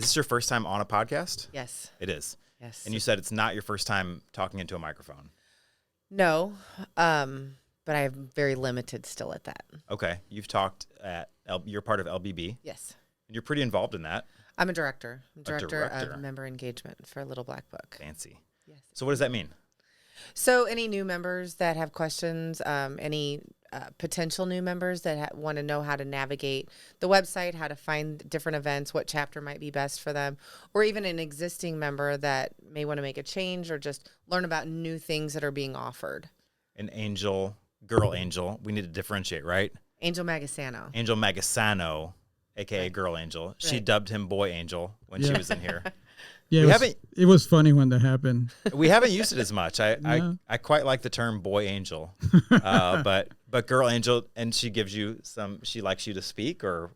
this your first time on a podcast? Yes. It is. Yes. And you said it's not your first time talking into a microphone. No, but I'm very limited still at that. Okay. You've talked at, you're part of LBB. Yes. And you're pretty involved in that. I'm a director. Director director. of member engagement for Little Black Book. Fancy. Yes. So what does that mean? So any new members that have questions, any potential new members that want to know how to navigate the website, how to find different events, what chapter might be best for them, or even an existing member that may want to make a change or just learn about new things that are being offered. An angel, girl angel. We need to differentiate, right? Angel Magasano. Angel Magasano, a.k.a. Right. Girl Angel. She Right. dubbed him Boy Angel when she was in here. Yeah, it was funny when that happened. We haven't used it as much. I quite like the term Boy Angel. But Girl Angel, and she gives you she likes you to speak, or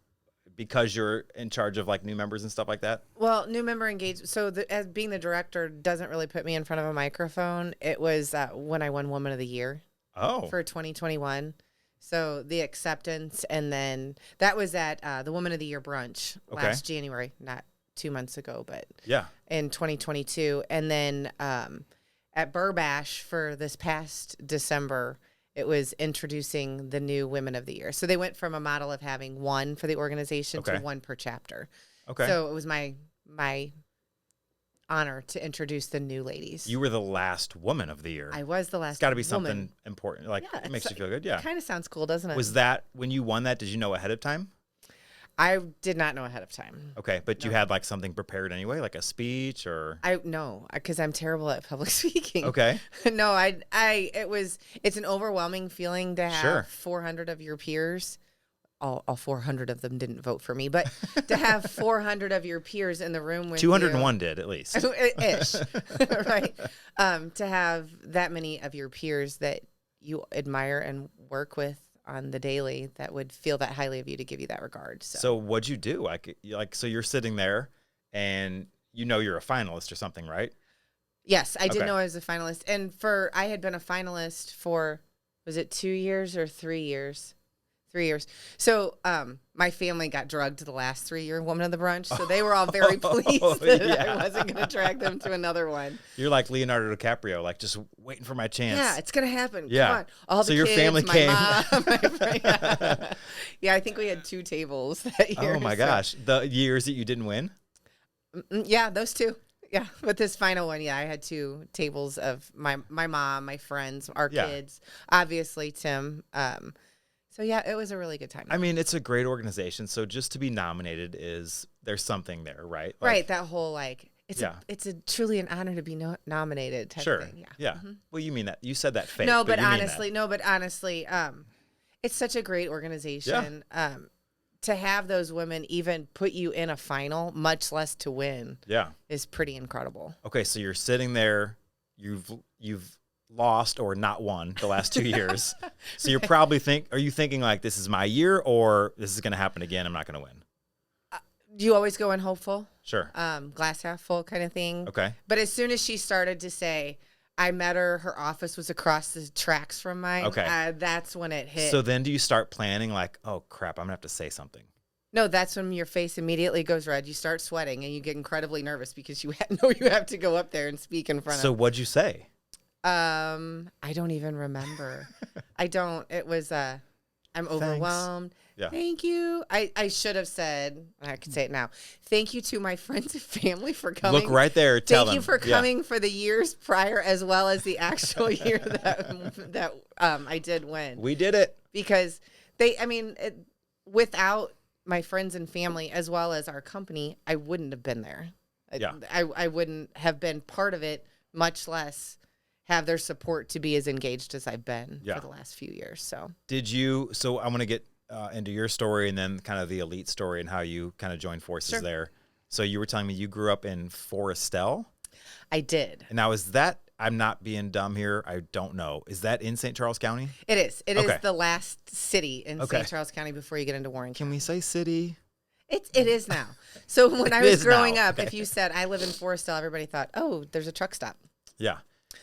because you're in charge of like new members and stuff like that? Well, new member engagement. So as being the director doesn't really put me in front of a microphone. It was when I won Woman of the Year. For 2021. So the acceptance, and then that was at the Woman of the Year brunch last January, not 2 months ago, but in 2022. And then at Burbash for this past December, it was introducing the new Women of the Year. So they went from a model of having one for the organization to one per chapter. Okay. So it was my honor to introduce the new ladies. You were the last Woman of the Year. I was the last. It's got to be something important. Like, it makes you feel good. Yeah. It kind of sounds cool, doesn't it? Was that when you won that? Did you know ahead of time? I did not know ahead of time. Okay, but you had like something prepared anyway, like a speech or? No, because I'm terrible at public speaking. Okay. No, it's an overwhelming feeling to have 400 of your peers. All 400 of them didn't vote for me, but to have 400 of your peers in the room with 201 did at least. Ish, right? To have that many of your peers that you admire and work with on the daily that would feel that highly of you to give you that regard. So what'd you do? So you're sitting there and you're a finalist or something, right? Yes, I did know I was a finalist. And I had been a finalist for, was it 2 years or 3 years? 3 years. So my family got drugged the last 3-year Woman of the Brunch. So they were all very pleased that I wasn't going to drag them to another one. You're like Leonardo DiCaprio, like just waiting for my chance. Yeah, it's going to happen. Yeah. Come on. All the your kids, family my came. Mom, my friend. Yeah, I think we had 2 tables that year. Oh my gosh. The years that you didn't win? Yeah, those 2. Yeah, but this final one, I had 2 tables of my mom, my friends, our kids, obviously Tim. So yeah, it was a really good time. I mean, it's a great organization. So just to be nominated there's something there, right? Like, right. That whole it's a truly an honor to be nominated type thing. Yeah. Yeah. Mm-hmm. Well, you mean that. You said that fake. But honestly, it's such a great organization. Yeah. To have those women even put you in a final, much less to win. Yeah. Is pretty incredible. Okay, so you're sitting there, you've lost or not won the last 2 years. So you're probably are you thinking like this is my year or this is going to happen again? I'm not going to win. Do you always go in hopeful? Sure. Glass half full kind of thing. Okay. But as soon as she started to say, I met her office was across the tracks from mine. Okay. That's when it hit. So then do you start planning like, oh crap, I'm going to have to say something? No, that's when your face immediately goes red. You start sweating and you get incredibly nervous because you know you have to go up there and speak in front of. So what'd you say? I don't even remember. I don't. It was I'm overwhelmed. Yeah. Thank you. I should have said, I can say it now. Thank you to my friends and family for coming. Look right there. Tell them. Thank you for coming for the years prior as well as the actual year that I did win. We did it. Because without my friends and family as well as our company, I wouldn't have been there. Yeah. I wouldn't have been part of it, much less have their support to be as engaged as I've been for the last few years. So I want to get into your story and then kind of the elite story and how you kind of joined forces there. So you were telling me you grew up in Forestell? I did. And now is that, I'm not being dumb here, I don't know. Is that in St. Charles County? It is. It is the last city in St. Charles County before you get into Warren County. Can we say city? It is now. So when I was growing up, if you said I live in Forestell, everybody thought, oh, there's a truck stop. Yeah.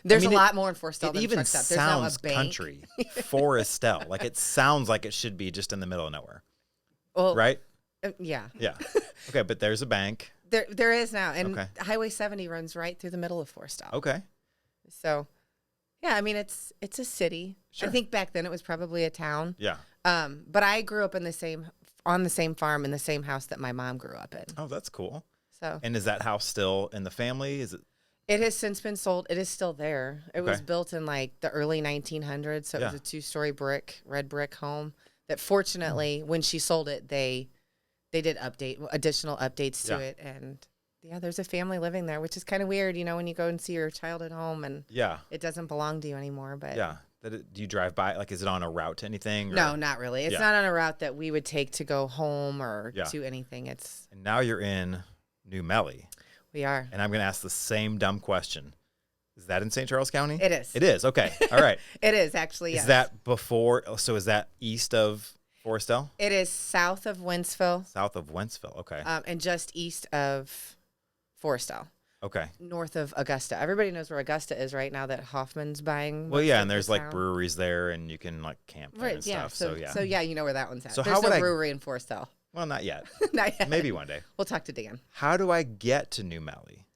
There's a lot more in Forestell than a truck stop. There's sounds country. Forestell. Like it sounds like it should be just in the middle of nowhere. Well, right? Yeah. Yeah. Okay, but there's a bank. There is now, and Highway 70 runs right through the middle of Forestall. Okay. So, yeah, I mean it's a city. Sure. I think back then it was probably a town. Yeah. But I grew up on the same farm in the same house that my mom grew up in. Oh, that's cool. So. And is that house still in the family? Is it? It has since been sold. It is still there. It was built in like the early 1900s, so it was a 2-story red brick home. That fortunately, when she sold it, they did additional updates to it, and there's a family living there, which is kind of weird, when you go and see your child at home and it doesn't belong to you anymore. But do you drive by? Like, is it on a route to anything? Or? No, not really. It's not on a route that we would take to go home or to anything. And now you're in New Melly. We are. And I'm going to ask the same dumb question. Is that in St. Charles County? It is. It is. Okay. All right. It is actually. Yes. Is that before? So is that east of Forestall? It is south of Wentzville. South of Wentzville. Okay. And just east of Forestall. Okay. North of Augusta. Everybody knows where Augusta is right now that Hoffman's buying. Well, yeah, and there's like breweries there, and you can like camp there and stuff. So you know where that one's at. So there's no brewery in Forestall. Well, not yet. Not yet. Maybe one day. We'll talk to Dan. How do I get to New Melly?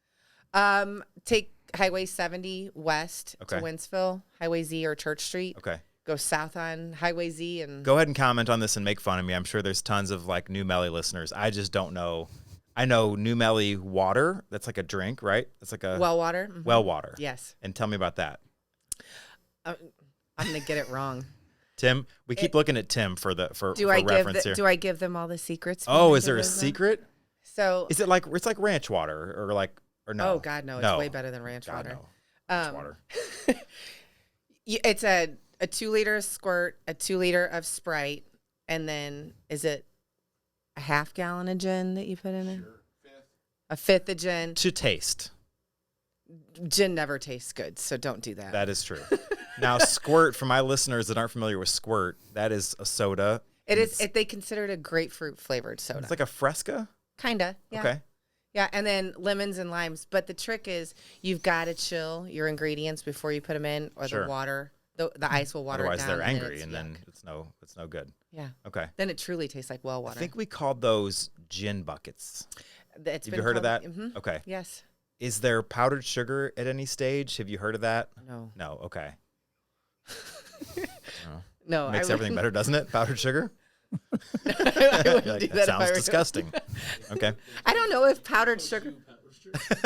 Take Highway 70 west to Wentzville, Highway Z or Church Street. Okay. Go south on Highway Z and go ahead and comment on this and make fun of me. I'm sure there's tons of like New Melly listeners. I just don't know. I know New Melly water. That's like a drink, right? It's like a well water. Mm-hmm. Well water. Yes. And tell me about that. I'm gonna get it wrong. Tim, we keep looking at Tim for reference here. Do I give them all the secrets? Oh, is there a secret? So is it like it's like ranch water or no? Oh God, no! It's way better than ranch water. No. Ranch water. It's a 2-liter squirt, a 2-liter of Sprite, and then is it a half gallon of gin that you put in it? Sure. A fifth of gin. To taste. Gin never tastes good, so don't do that. That is true. Now, Squirt, for my listeners that aren't familiar with Squirt, that is a soda. It is. They consider it a grapefruit flavored soda. It's like a Fresca? Kinda, yeah. Okay. Yeah, and then lemons and limes. But the trick is you've got to chill your ingredients before you put them in, or the water, the ice will water it down. Otherwise, they're angry, and then it's no good. Yeah. Okay. Then it truly tastes like well water. I think we called those gin buckets. Have you heard of that? Mm-hmm. Okay. Yes. Is there powdered sugar at any stage? Have you heard of that? No. No. Okay. No. Makes everything better, doesn't it? Powdered sugar. I wouldn't do that. Sounds disgusting. Okay. I don't know if powdered sugar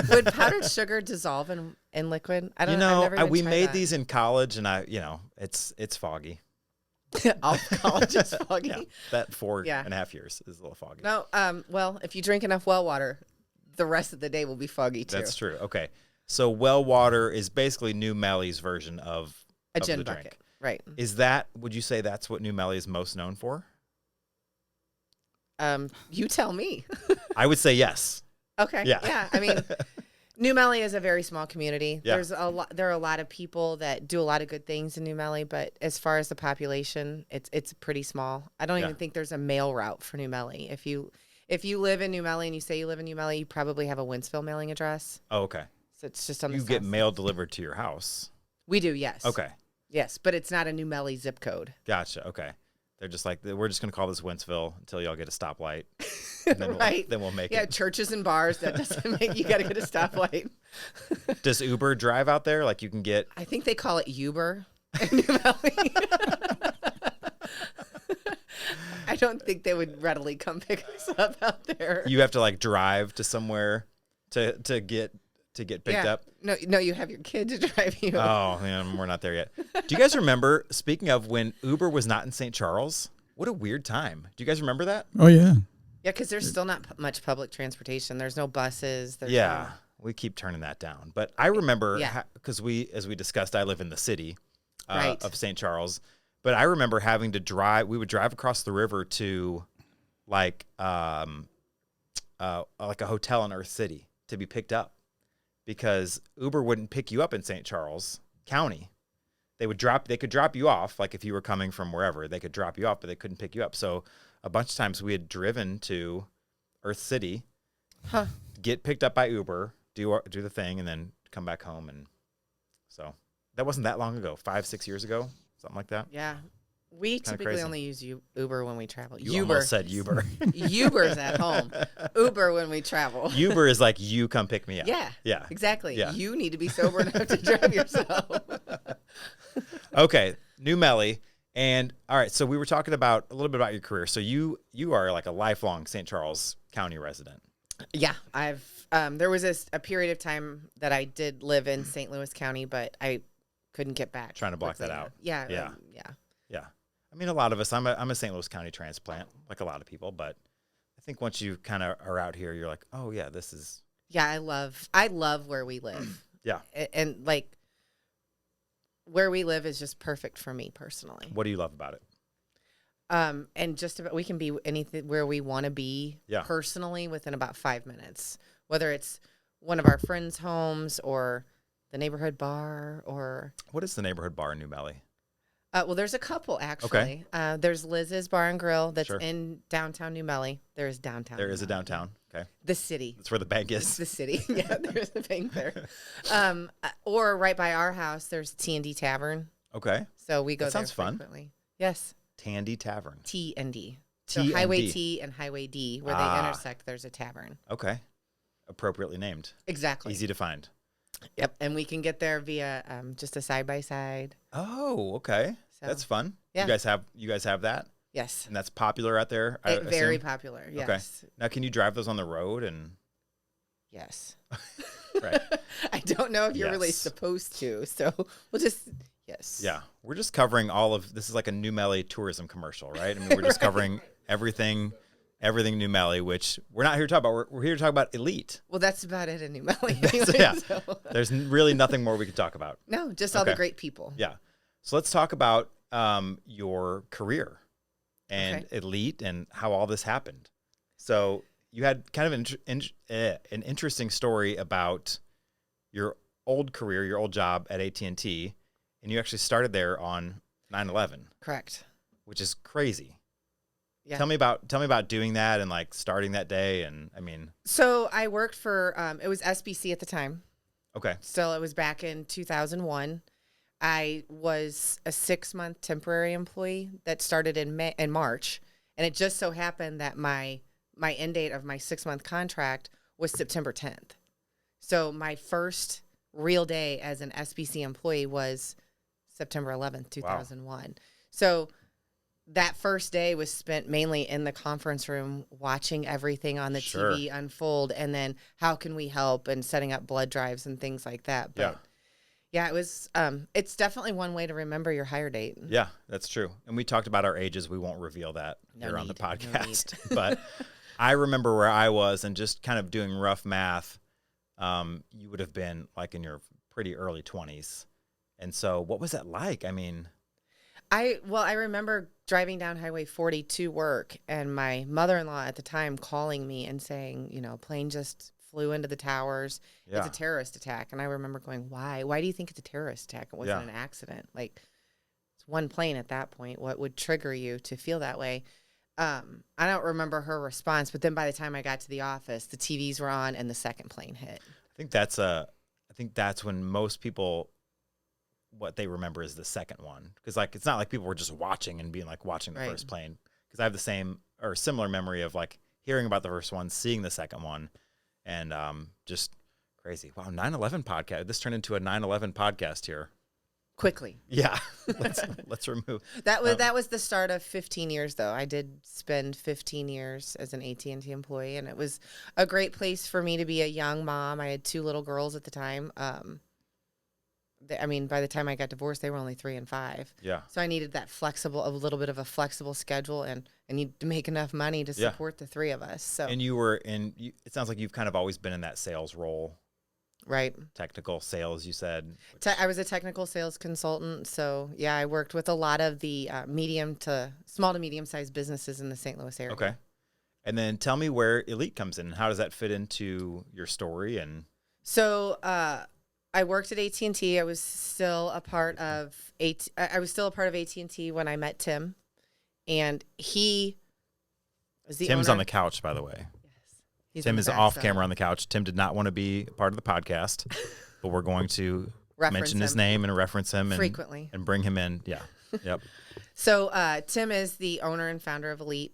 would powdered sugar dissolve in liquid. I don't know. We made these in college, and it's foggy. All college is foggy. Yeah, that 4.5 years is a little foggy. No. Well, if you drink enough well water, the rest of the day will be foggy too. That's true. Okay. So well water is basically New Melly's version of a gin the bucket. Drink. Right. Would you say that's what New Melly is most known for? You tell me. I would say yes. Okay. Yeah. I mean, New Melly is a very small community. Yeah. There are a lot of people that do a lot of good things in New Melly, but as far as the population, it's pretty small. I don't even think there's a mail route for New Melly. If you live in New Melly and you say you live in New Melly, you probably have a Wentzville mailing address. Oh, okay. So it's just on the You get mail delivered to your house. We do, yes. Okay. Yes, but it's not a New Melly zip code. Gotcha. Okay. They're just like, we're just going to call this Wentzville until y'all get a stoplight. And then right. Then we'll make it. Yeah, churches and bars, that doesn't make you got to get a stoplight. Does Uber drive out there? Like you can get. I think they call it Uber in New Melly. I don't think they would readily come pick us up out there. You have to like drive to somewhere to get picked up. No, you have your kid to drive you. Oh man, we're not there yet. Do you guys remember? Speaking of when Uber was not in St. Charles, what a weird time. Do you guys remember that? Oh yeah. Yeah, because there's still not much public transportation. There's no buses. We keep turning that down. But I remember because as we discussed, I live in the city of St. Charles. But I remember having to drive. We would drive across the river to like a hotel in Earth City to be picked up because Uber wouldn't pick you up in St. Charles County. They could drop you off. Like if you were coming from wherever, they could drop you off, but they couldn't pick you up. So a bunch of times we had driven to Earth City, get picked up by Uber, do the thing, and then come back home. And so that wasn't that long ago, 5-6 years ago, something like that. Yeah. We typically only use Uber when we travel. You almost said Uber. Uber's at home. Uber when we travel. Uber is like, you come pick me up. Yeah. Yeah. Exactly. Yeah. You need to be sober enough to drive yourself. Okay. New Melly. And all right, so we were talking about a little bit about your career. So you are like a lifelong St. Charles County resident. Yeah. There was a period of time that I did live in St. Louis County, but I couldn't get back. Trying to block that out. Yeah. Yeah. Yeah. I mean, a lot of us, I'm a St. Louis County transplant, like a lot of people, but I think once you kind of are out here, you're like, oh yeah, this is. Yeah, I love where we live. Yeah. And like where we live is just perfect for me personally. What do you love about it? And just about, we can be anything where we want to be personally within about 5 minutes, whether it's one of our friends' homes or the neighborhood bar or. What is the neighborhood bar in New Melly? Well, there's a couple actually. Okay. There's Liz's Bar and Grill that's in downtown New Melly. There is downtown. There is a downtown. Okay. The city. That's where the bank is. It's the city. Yeah, there's a bank there. Or right by our house, there's T&D Tavern. Okay. So we go that there sounds fun. Frequently. Yes. Tandy Tavern. T&D. So Highway T and Highway D, where they intersect, there's a tavern. Okay. Appropriately named. Exactly. Easy to find. Yep. And we can get there via just a side-by-side. Oh, okay. So, that's fun. Yeah. You guys have that? Yes. And that's popular out there? Very popular, yes. Okay. Now, can you drive those on the road? And yes. Right. I don't know if you're really supposed to, so we'll just, yes. Yeah. We're just covering this is like a New Melly tourism commercial, right? I mean, we're just covering everything New Melly, which we're not here to talk about. We're here to talk about Elite. Well, that's about it in New Melly. Anyway, so. There's really nothing more we could talk about. No, just all the great people. Yeah. So let's talk about your career and Elite and how all this happened. So you had kind of an interesting story about your old career, your old job at AT&T, and you actually started there on 9/11. Correct. Which is crazy. Yeah. Tell me about doing that and like starting that day. And I mean, so I worked for it was SBC at the time. Okay. So it was back in 2001. I was a 6-month temporary employee that started in March, and it just so happened that my end date of my 6-month contract was September 10th. So my first real day as an SBC employee was September 11th, 2001. Wow. So that first day was spent mainly in the conference room watching everything on the TV unfold, and then how can we help and setting up blood drives and things like that. But yeah, it was. It's definitely one way to remember your hire date. Yeah, that's true. And we talked about our ages. We won't reveal that here on the podcast. But I remember where I was, and just kind of doing rough math. You would have been like in your pretty early 20s. And so, what was that like? I mean, I remember driving down Highway 40 to work, and my mother-in-law at the time calling me and saying, plane just flew into the towers. Yeah. It's a terrorist attack. And I remember going, why? Why do you think it's a terrorist attack? It wasn't an accident. Like, it's one plane at that point. What would trigger you to feel that way? I don't remember her response, but then by the time I got to the office, the TVs were on and the second plane hit. I think that's when most people, what they remember is the second one. Because like, it's not like people were just watching and being like watching the first plane. Because I have the same or similar memory of like hearing about the first one, seeing the second one. And just crazy. Wow, 9/11 podcast. This turned into a 9/11 podcast here. Quickly. Yeah. Let's remove. That was the start of 15 years, though. I did spend 15 years as an AT&T employee, and it was a great place for me to be a young mom. I had 2 little girls at the time. By the time I got divorced, they were only 3 and 5. Yeah. So I needed that a little bit of a flexible schedule, and I need to make enough money to support the 3 of us. So. And it sounds like you've kind of always been in that sales role. Right. Technical sales, you said. I was a technical sales consultant. So yeah, I worked with a lot of the small to medium sized businesses in the St. Louis area. Okay. And then tell me where Elite comes in. How does that fit into your story? And so, I worked at AT&T. I was still a part of AT&T when I met Tim, and he was the Tim's owner. on the couch, by the way. Yes, Tim is off camera on the couch. Tim did not want to be a part of the podcast, but we're going to mention his name and reference him frequently and bring him in. Yeah. Yep. So Tim is the owner and founder of Elite,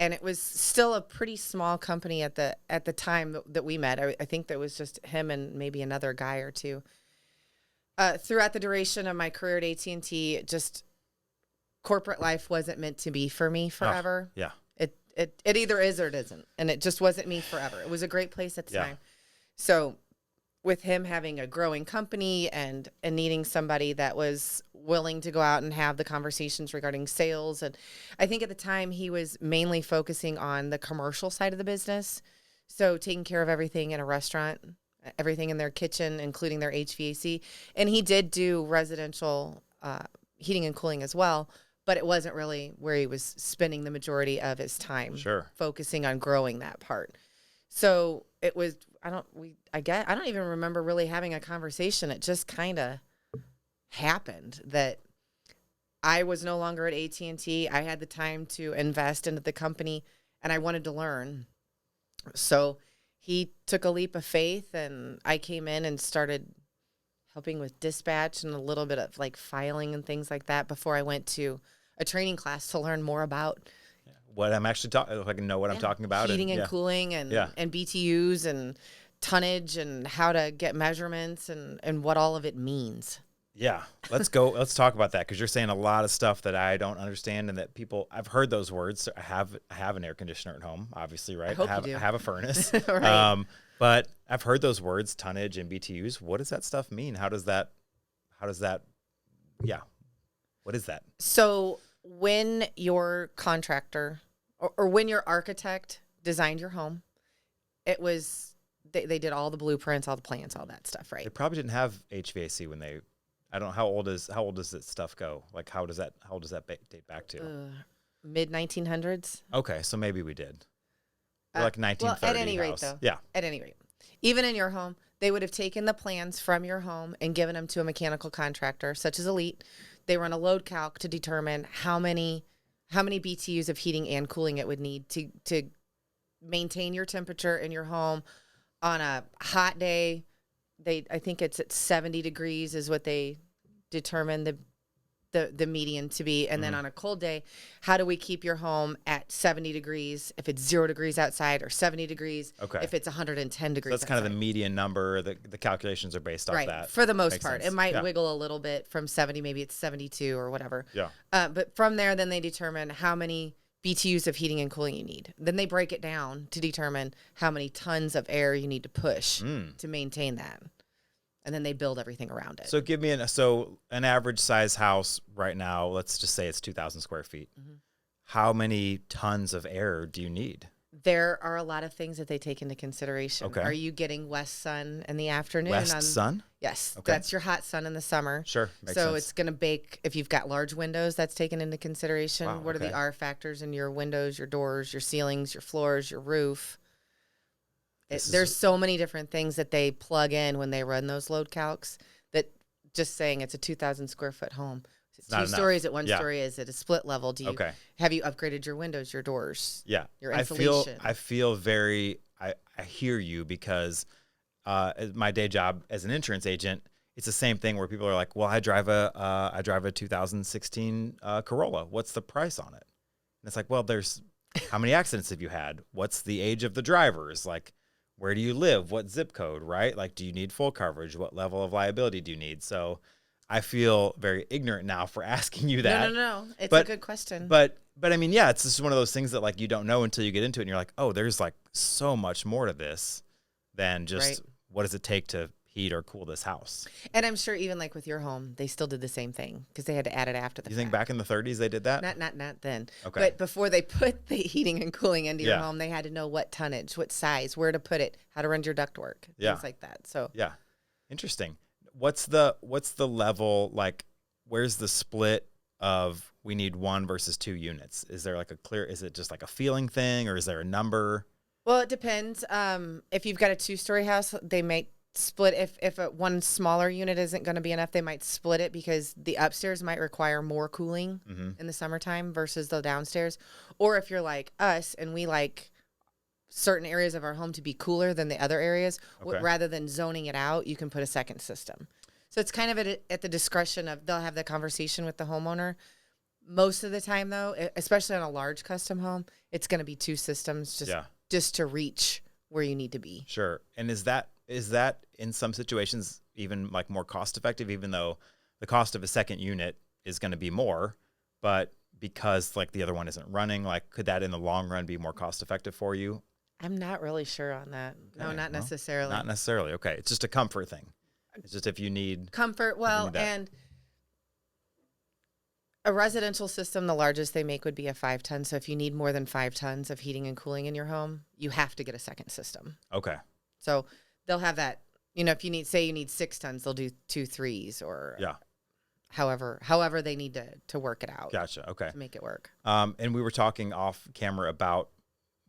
and it was still a pretty small company at the time that we met. I think that was just him and maybe another guy or two. Throughout the duration of my career at AT&T, just corporate life wasn't meant to be for me forever. Yeah. It either is or it isn't, and it just wasn't me forever. It was a great place at the time. So with him having a growing company and needing somebody that was willing to go out and have the conversations regarding sales. And I think at the time he was mainly focusing on the commercial side of the business. So taking care of everything in a restaurant, everything in their kitchen, including their HVAC. And he did do residential heating and cooling as well, but it wasn't really where he was spending the majority of his time focusing on growing that part. So it was, I don't even remember really having a conversation. It just kind of happened that I was no longer at AT&T. I had the time to invest into the company, and I wanted to learn. So he took a leap of faith, and I came in and started helping with dispatch and a little bit of like filing and things like that before I went to a training class to learn more about what I'm actually talking, if I can know what I'm talking about. Heating and cooling and BTUs and tonnage and how to get measurements and what all of it means. Yeah. Let's talk about that, because you're saying a lot of stuff that I don't understand, and that I've heard those words. I have an air conditioner at home, obviously, right? I have a furnace. Right. But I've heard those words, tonnage and BTUs. What does that stuff mean? What is that? So when your contractor or when your architect designed your home, it was, they did all the blueprints, all the plans, all that stuff, right? They probably didn't have HVAC when they, I don't know, how old does this stuff go? Like, how does that date back to? Mid 1900s. Okay. So maybe we did. Like 1930 well, at any house. rate, though. Yeah. At any rate. Even in your home, they would have taken the plans from your home and given them to a mechanical contractor, such as Elite. They run a load calc to determine how many BTUs of heating and cooling it would need to maintain your temperature in your home on a hot day. I think it's at 70 degrees is what they determine the median to be. And then on a cold day, how do we keep your home at 70 degrees if it's 0 degrees outside, or 70 degrees if it's 110 degrees So that's outside. kind of the median number. The calculations are based off that. For the most Makes part. sense. It might wiggle a little bit from 70, maybe it's 72 or whatever. Yeah. But from there, then they determine how many BTUs of heating and cooling you need. Then they break it down to determine how many tons of air you need to push to maintain that. And then they build everything around it. So give me an average size house right now. Let's just say it's 2,000 square feet. Mm-hmm. How many tons of air do you need? There are a lot of things that they take into consideration. Okay. Are you getting west sun in the afternoon? West sun? Yes. Okay. That's your hot sun in the summer. Sure. Makes so sense. it's going to bake. If you've got large windows, that's taken into consideration. Wow, what are the R factors in your windows, your doors, your ceilings, your floors, your roof? There's so many different things that they plug in when they run those load calcs that just saying it's a 2,000 square foot home. Is it 2 stories at 1 story? Is it a split level? Have you upgraded your windows, your doors? Yeah. Your insulation? I feel very, I hear you, because my day job as an insurance agent, it's the same thing where people are like, well, I drive a 2016 Corolla. What's the price on it? And it's like, well, how many accidents have you had? What's the age of the drivers? Like, where do you live? What zip code, right? Like, do you need full coverage? What level of liability do you need? So I feel very ignorant now for asking you that. No. It's a good question. But I mean, yeah, it's just one of those things that like you don't know until you get into it, and you're like, oh, there's like so much more to this than just what does it take to heat or cool this house. And I'm sure even like with your home, they still did the same thing because they had to add it after the fact. You think back in the 30s they did that? Not then. Okay. But before they put the heating and cooling into your home, they had to know what tonnage, what size, where to put it, how to run your ductwork, things like that. So yeah, interesting. What's the level, like, where's the split of we need 1 versus 2 units? Is there like is it just like a feeling thing, or is there a number? Well, it depends. If you've got a 2-story house, they may split. If one smaller unit isn't going to be enough, they might split it because the upstairs might require more cooling in the summertime versus the downstairs. Or if you're like us and we like certain areas of our home to be cooler than the other areas, rather than zoning it out, you can put a second system. So it's kind of at the discretion of, they'll have the conversation with the homeowner. Most of the time, though, especially on a large custom home, it's going to be 2 systems just to reach where you need to be. Sure. And is that in some situations even like more cost effective, even though the cost of a second unit is going to be more, but because like the other one isn't running, like could that in the long run be more cost effective for you? I'm not really sure on that. Okay, no, not necessarily. Not necessarily. Okay. It's just a comfort thing. It's just if you need comfort. Well, and a residential system, the largest they make would be a 5-ton. So if you need more than 5 tons of heating and cooling in your home, you have to get a second system. Okay. So they'll have that, if you need 6 tons, they'll do 2 3s or however they need to work it out. Gotcha. Okay. To make it work. And we were talking off camera about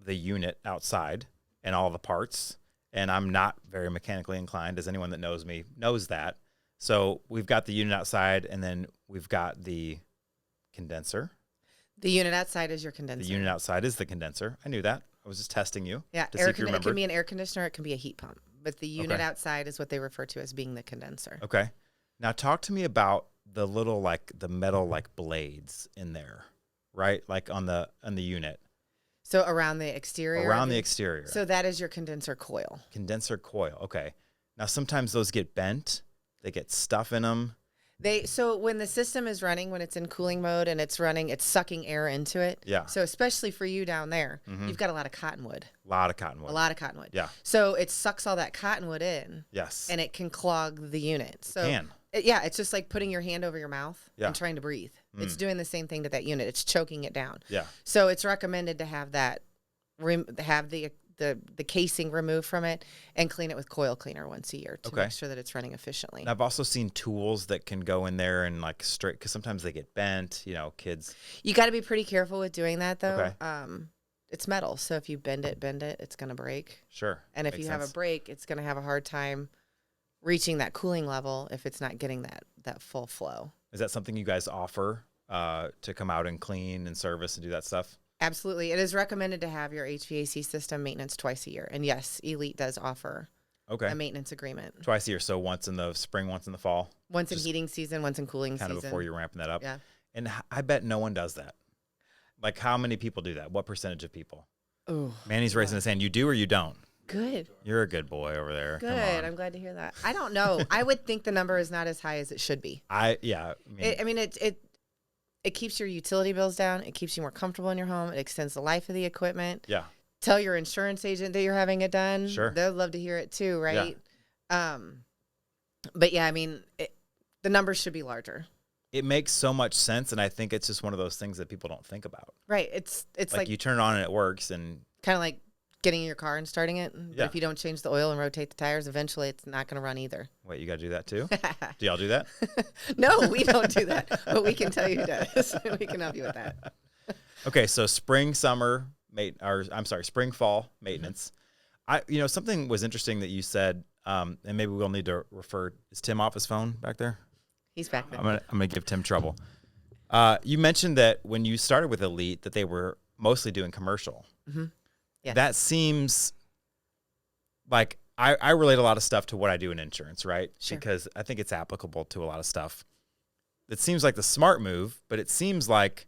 the unit outside and all the parts. And I'm not very mechanically inclined, as anyone that knows me knows that. So we've got the unit outside, and then we've got the condenser. The unit outside is your condenser. The unit outside is the condenser. I knew that. I was just testing you. Yeah, it can be an air conditioner. It can be a heat pump. But the unit outside is what they refer to as being the condenser. Okay. Now talk to me about the little, like the metal, like blades in there, right? Like on the unit. So around the exterior? Around the exterior. So that is your condenser coil. Condenser coil. Okay. Now sometimes those get bent. They get stuff in them. So when the system is running, when it's in cooling mode and it's running, it's sucking air into it. Yeah. So especially for you down there, you've got a lot of cottonwood. A lot of cottonwood. Yeah. So it sucks all that cottonwood in. Yes. And it can clog the unit. So it's just like putting your hand over your mouth and trying to breathe. It's doing the same thing to that unit. It's choking it down. Yeah. So it's recommended to have that, have the casing removed from it and clean it with coil cleaner once a year to make sure that it's running efficiently. And I've also seen tools that can go in there and like straight, because sometimes they get bent, kids. You got to be pretty careful with doing that though. Okay. It's metal. So if you bend it, it's going to break. Sure. And if you have a break, it's going to have a hard time reaching that cooling level if it's not getting that full flow. Is that something you guys offer to come out and clean and service and do that stuff? Absolutely. It is recommended to have your HVAC system maintenance twice a year. And yes, Elite does offer a maintenance agreement. Twice a year. So once in the spring, once in the fall? Once in heating season, once in cooling season. Kind of before you're ramping that up. Yeah. And I bet no one does that. Like how many people do that? What percentage of people? Oh, Manny's raising his hand. You do or you don't? Good. You're a good boy over there. Good. I'm glad to hear that. I don't know. I would think the number is not as high as it should be. It keeps your utility bills down. It keeps you more comfortable in your home. It extends the life of the equipment. Yeah. Tell your insurance agent that you're having it done. Sure. They'll love to hear it too, right? Yeah. But yeah, the numbers should be larger. It makes so much sense, and I think it's just one of those things that people don't think about. Right. It's like you turn it on and it works, and kind of like getting in your car and starting it. Yeah. But if you don't change the oil and rotate the tires, eventually it's not going to run either. Wait, you got to do that too? Do y'all do that? No, we don't do that. But we can tell you who does. We can help you with that. Okay, so spring, fall maintenance. Something was interesting that you said, and maybe we'll need to refer. Is Tim off his phone back there? He's back there. I'm gonna give Tim trouble. You mentioned that when you started with Elite, that they were mostly doing commercial. Mm-hmm. Yes. That seems like I relate a lot of stuff to what I do in insurance, right? Sure. Because I think it's applicable to a lot of stuff. It seems like the smart move, but it seems like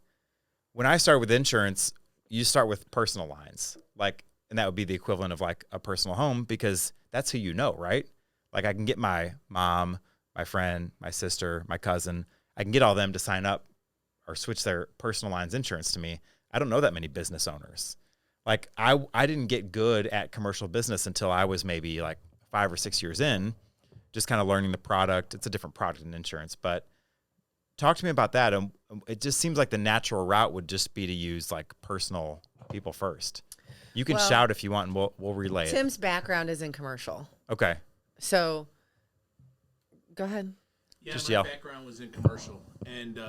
when I started with insurance, you start with personal lines, and that would be the equivalent of like a personal home because that's who you know, right? Like I can get my mom, my friend, my sister, my cousin, I can get all them to sign up or switch their personal lines insurance to me. I don't know that many business owners. Like I didn't get good at commercial business until I was maybe like 5 or 6 years in, just kind of learning the product. It's a different product in insurance, but talk to me about that. It just seems like the natural route would just be to use like personal people first. You can shout if you want, and we'll relay it. Tim's background is in commercial. Okay. So, go ahead. Yeah, just my background was in commercial, and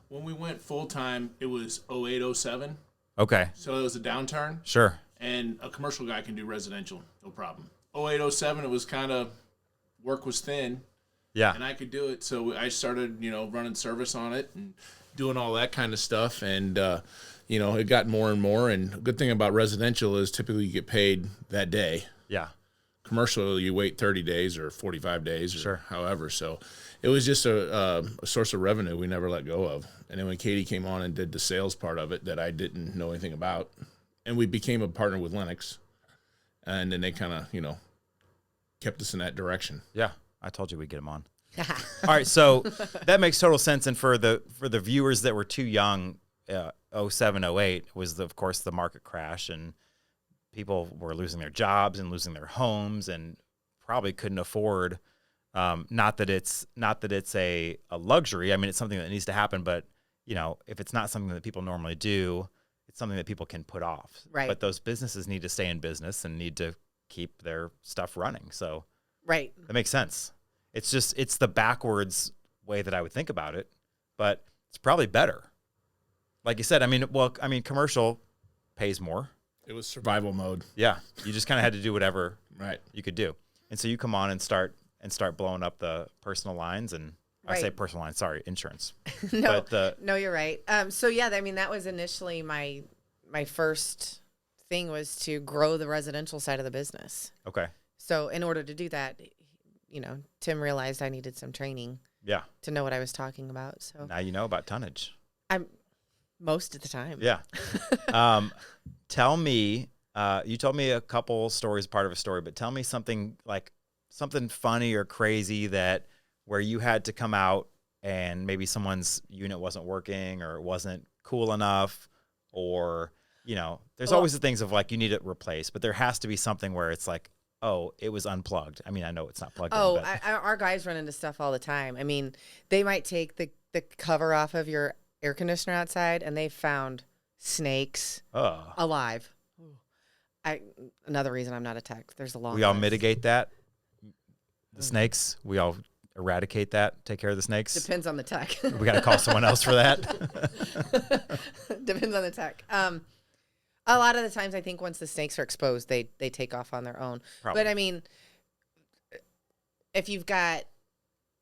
when we went full time, it was 08, 07. Okay. So it was a downturn. Sure. And a commercial guy can do residential, no problem. 08, 07, it was kind of, work was thin. Yeah. And I could do it, so I started, running service on it and doing all that kind of stuff. And, it got more and more. And the good thing about residential is typically you get paid that day. Yeah. commercial, you wait 30 days or 45 days or however. So it was just a source of revenue we never let go of. And then when Katie came on and did the sales part of it that I didn't know anything about, and we became a partner with Lennox, and then they kind of, kept us in that direction. Yeah, I told you we'd get them on. All right, so that makes total sense. And for the viewers that were too young, 07, 08 was, of course, the market crash, and people were losing their jobs and losing their homes and probably couldn't afford. Not that it's a luxury. I mean, it's something that needs to happen, but if it's not something that people normally do, it's something that people can put off. Right. But those businesses need to stay in business and need to keep their stuff running. So right. That makes sense. It's the backwards way that I would think about it, but it's probably better. Like you said, commercial pays more. It was survival mode. Yeah. You just kind of had to do whatever right. you could do. And so you come on and start blowing up the personal lines and I say personal lines, sorry, insurance. No, you're right. So yeah, that was initially my first thing was to grow the residential side of the business. Okay. So in order to do that, Tim realized I needed some training. Yeah. To know what I was talking about. So now you know about tonnage. I'm most of the time. Yeah. Tell me, you told me a couple stories, part of a story, but tell me something funny or crazy where you had to come out and maybe someone's unit wasn't working or it wasn't cool enough, or, there's always the things of you need it replaced, but there has to be something where it's like, oh, it was unplugged. I mean, I know it's not plugged in. Our guys run into stuff all the time. I mean, they might take the cover off of your air conditioner outside and they found snakes alive. Another reason I'm not a tech. There's a long. We all mitigate that. The snakes. We all eradicate that. Take care of the snakes. Depends on the tech. We got to call someone else for that. Depends on the tech. A lot of the times, I think once the snakes are exposed, they take off on their own. Probably. But I mean, if you've got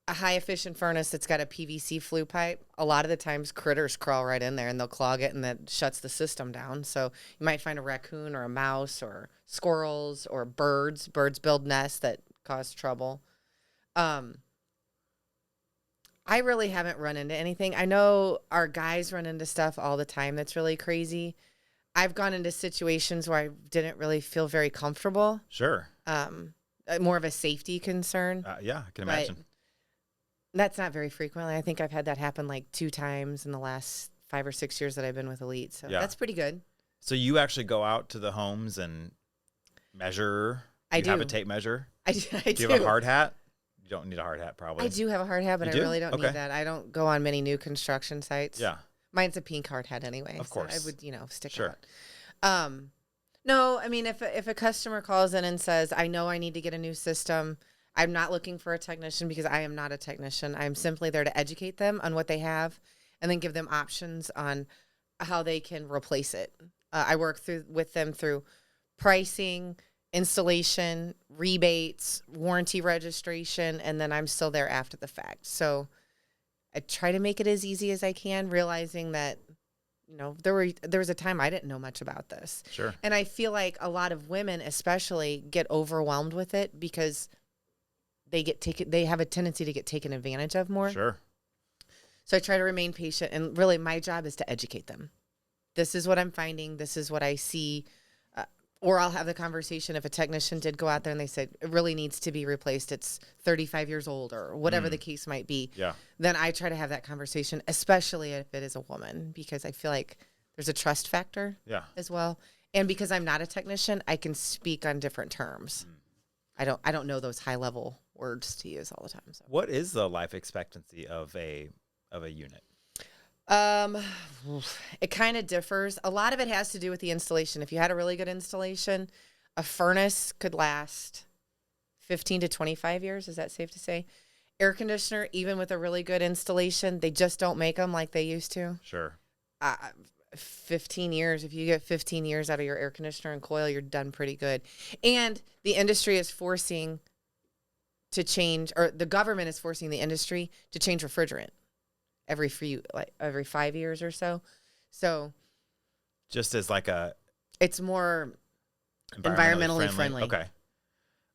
a high efficient furnace that's got a PVC flue pipe, a lot of the times critters crawl right in there and they'll clog it and that shuts the system down. So you might find a raccoon or a mouse or squirrels or birds. Birds build nests that cause trouble. I really haven't run into anything. I know our guys run into stuff all the time that's really crazy. I've gone into situations where I didn't really feel very comfortable. Sure. More of a safety concern. Yeah, I can imagine. That's not very frequently. I think I've had that happen 2 times in the last 5 or 6 years that I've been with Elite. So that's pretty good. So you actually go out to the homes and measure? I do. You have a tape measure? I do. Do you have a hard hat? You don't need a hard hat, probably. I do have a hard hat, but I really don't need that. I don't go on many new construction sites. Yeah. Mine's a pink hard hat anyway. Of course. So I would, stick out. No, I mean, if a customer calls in and says, I know I need to get a new system, I'm not looking for a technician because I am not a technician. I'm simply there to educate them on what they have and then give them options on how they can replace it. I work with them through pricing, installation, rebates, warranty registration, and then I'm still there after the fact. So I try to make it as easy as I can, realizing that, there was a time I didn't know much about this. Sure. And I feel like a lot of women especially get overwhelmed with it because they have a tendency to get taken advantage of more. Sure. So I try to remain patient, and really my job is to educate them. This is what I'm finding. This is what I see. Or I'll have the conversation if a technician did go out there and they said, it really needs to be replaced. It's 35 years old or whatever the case might be. Yeah. Then I try to have that conversation, especially if it is a woman, because I feel like there's a trust factor as well. And because I'm not a technician, I can speak on different terms. I don't know those high level words to use all the time. So. What is the life expectancy of a unit? It kind of differs. A lot of it has to do with the installation. If you had a really good installation, a furnace could last 15 to 25 years. Is that safe to say? Air conditioner, even with a really good installation, they just don't make them like they used to. Sure. 15 years. If you get 15 years out of your air conditioner and coil, you're done pretty good. And the industry is forcing to change, or the government is forcing the industry to change refrigerant every 5 years or so. So just as it's more environmentally friendly. Okay.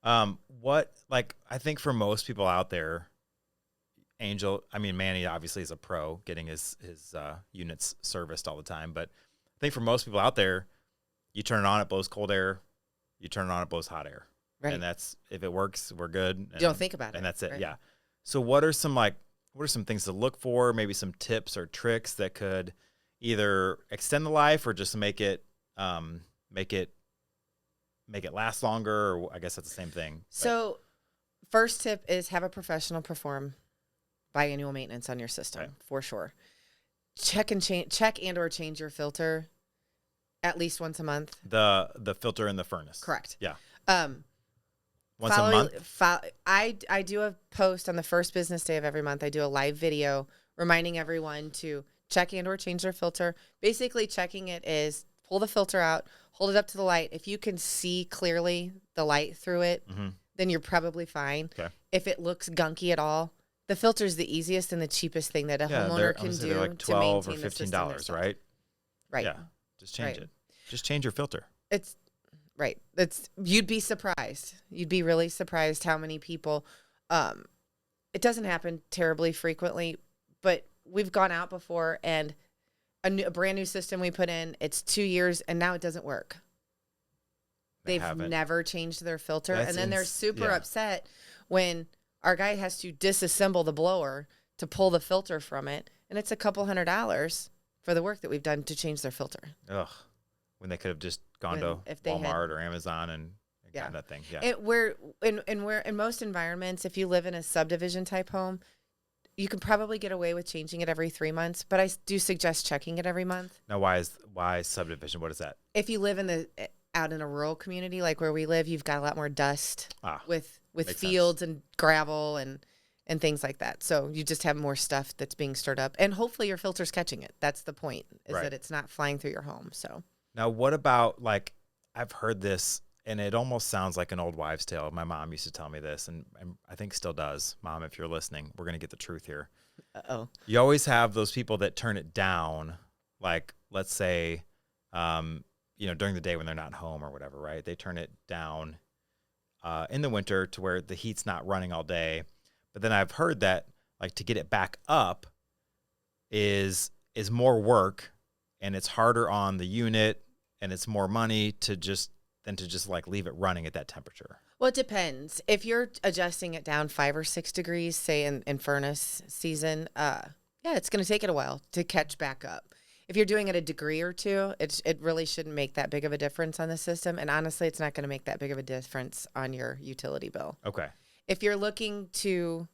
I think for most people out there, Manny obviously is a pro getting his units serviced all the time, but I think for most people out there, you turn it on, it blows cold air. You turn it on, it blows hot air. Right. And that's, if it works, we're good. And, you don't think about it. And that's it. Right. Yeah. So what are some things to look for? Maybe some tips or tricks that could either extend the life or just make it last longer, or I guess that's the same thing. So first tip is have a professional perform biannual maintenance on your system, for sure. Check and or change your filter at least once a month. The filter in the furnace. Correct. Yeah. Once a month? I do a post on the first business day of every month. I do a live video reminding everyone to check and or change their filter. Basically, checking it is pull the filter out, hold it up to the light. If you can see clearly the light through it, then you're probably fine. Okay. If it looks gunky at all, the filter is the easiest and the cheapest thing that a homeowner can do like $12 to maintain or $15, right? Right. Yeah. Just change it. Just change your filter. It's right. You'd be surprised. You'd be really surprised how many people. It doesn't happen terribly frequently, but we've gone out before and a brand new system we put in. It's 2 years and now it doesn't work. They've never changed their filter, and then they're super upset when our guy has to disassemble the blower to pull the filter from it, and it's $200 for the work that we've done to change their filter. Ugh. When they could have just gone to Walmart or Amazon and gotten that thing. Yeah. We're in most environments, if you live in a subdivision type home, you can probably get away with changing it every 3 months, but I do suggest checking it every month. Now, why subdivision? What is that? If you live out in a rural community like where we live, you've got a lot more dust with fields and gravel and things like that. So you just have more stuff that's being stirred up, and hopefully your filter's catching it. That's the point, is that it's not flying through your home. So now, what about, I've heard this, and it almost sounds like an old wives' tale. My mom used to tell me this, and I think still does. Mom, if you're listening, we're gonna get the truth here. Uh-oh. You always have those people that turn it down, let's say, during the day when they're not home or whatever, right? They turn it down in the winter to where the heat's not running all day. But then I've heard that to get it back up is more work, and it's harder on the unit, and it's more money to just leave it running at that temperature. Well, it depends. If you're adjusting it down 5 or 6 degrees, say in furnace season, it's going to take it a while to catch back up. If you're doing it a degree or two, it really shouldn't make that big of a difference on the system. And honestly, it's not going to make that big of a difference on your utility bill. Okay. If you're looking to,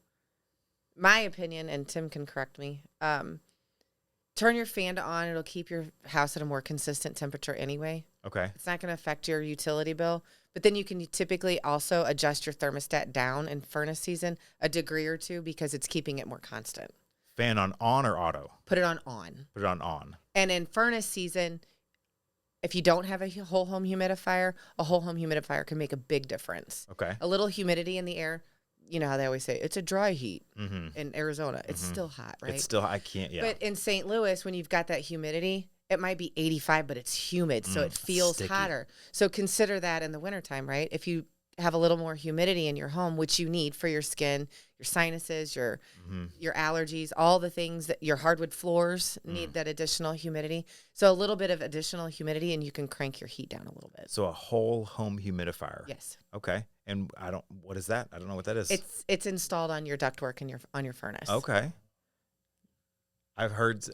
my opinion, and Tim can correct me, turn your fan on. It'll keep your house at a more consistent temperature anyway. Okay. It's not going to affect your utility bill. But then you can typically also adjust your thermostat down in furnace season a degree or two because it's keeping it more constant. Fan on or auto? Put it on on. Put it on on. And in furnace season, if you don't have a whole home humidifier can make a big difference. Okay. A little humidity in the air. You know how they always say it's a dry heat in Arizona. It's still hot, right? It's still, I can't, yeah. But in St. Louis, when you've got that humidity, it might be 85, but it's humid, so it feels sticky. Hotter. So consider that in the wintertime, right? If you have a little more humidity in your home, which you need for your skin, your sinuses, your allergies, all the things that your hardwood floors need that additional humidity. So a little bit of additional humidity, and you can crank your heat down a little bit. So a whole home humidifier. Yes. Okay. And what is that? I don't know what that is. It's installed on your ductwork and on your furnace. Okay. I've heard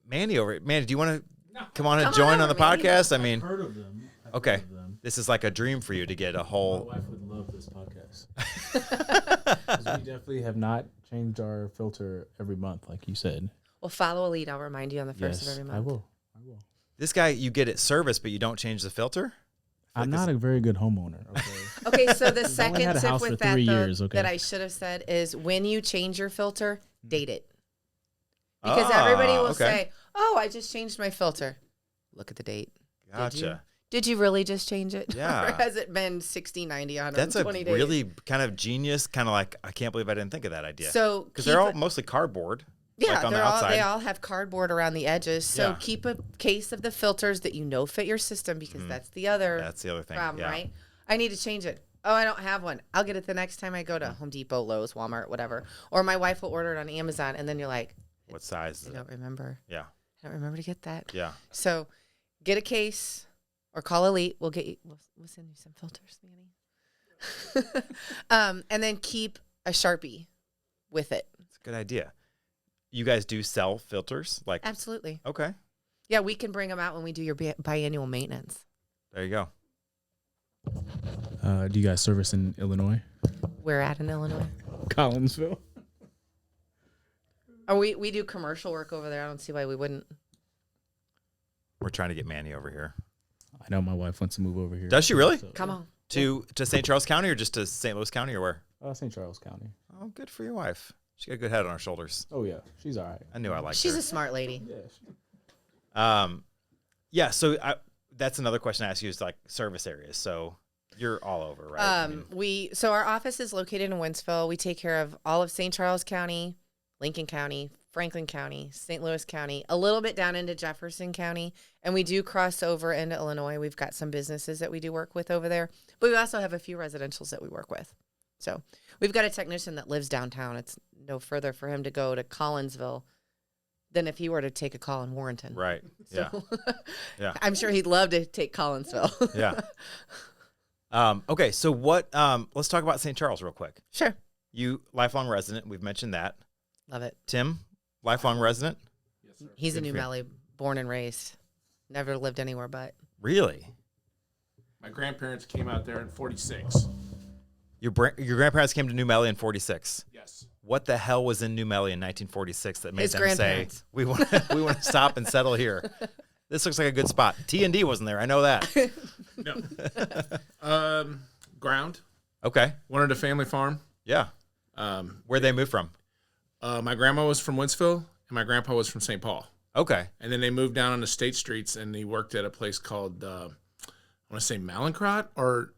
Mandy, do you want to come on and join on the podcast? I mean, I've heard of them. Okay. This is like a dream for you to get a whole. My wife would love this podcast. 'Cause we definitely have not changed our filter every month, like you said. Well, follow a lead. I'll remind you on the first of every month. I will. This guy, you get it serviced, but you don't change the filter? I'm not a very good homeowner. Okay. Okay, so the second tip with that, years, that I should have said is when you change your filter, date it. Because everybody will say, oh, I just changed my filter. Look at the date. Gotcha. Did you really just change it? Yeah. Or has it been 60, 90, 120 days? That's a really kind of genius, kind of like, I can't believe I didn't think of that idea. So because they're all mostly cardboard. Yeah, on the outside. They all have cardboard around the edges. So keep a case of the filters that you know fit your system, because that's the other thing. problem, right? I need to change it. Oh, I don't have one. I'll get it the next time I go to Home Depot, Lowe's, Walmart, whatever. Or my wife will order it on Amazon, and then you're like, what size is it? I don't remember. Yeah. I don't remember to get that. Yeah. So get a case or call Elite. We'll get you. We'll send you some filters, Manny. And then keep a Sharpie with it. That's a good idea. You guys do sell filters? Absolutely. Okay. Yeah, we can bring them out when we do your biannual maintenance. There you go. Do you guys service in Illinois? We're at in Illinois. Collinsville. Oh, we do commercial work over there. I don't see why we wouldn't. We're trying to get Manny over here. I know my wife wants to move over here. Does she really? So, Come on. To St. Charles County or just to St. Louis County or where? St. Charles County. Oh, good for your wife. She got a good head on her shoulders. Oh, yeah. She's all right. I knew I liked her. She's a smart lady. Yeah. Yeah, so that's another question I ask you is like service areas. So you're all over, right? So our office is located in Wentzville. We take care of all of St. Charles County, Lincoln County, Franklin County, St. Louis County, a little bit down into Jefferson County, and we do cross over into Illinois. We've got some businesses that we do work with over there, but we also have a few residentials that we work with. So we've got a technician that lives downtown. It's no further for him to go to Collinsville than if he were to take a call in Warrenton. Right. Yeah. Yeah. I'm sure he'd love to take Collinsville. Yeah. Okay. So let's talk about St. Charles real quick. Sure. You lifelong resident. We've mentioned that. Love it. Tim, lifelong resident. Yes, sir. He's a New Valley, born and raised. Never lived anywhere but. Really? My grandparents came out there in 46. Your grandparents came to New Melly in 46. Yes. What the hell was in New Melly in 1946 that made His them say grandparents. we want to stop and settle here? This looks like a good spot. T&D wasn't there. I know that. No. Ground. Okay. Wanted a family farm. Yeah. Where'd they move from? My grandma was from Wentzville, and my grandpa was from St. Paul. Okay. And then they moved down on the state streets, and he worked at a place called, I want to say Malincrot, or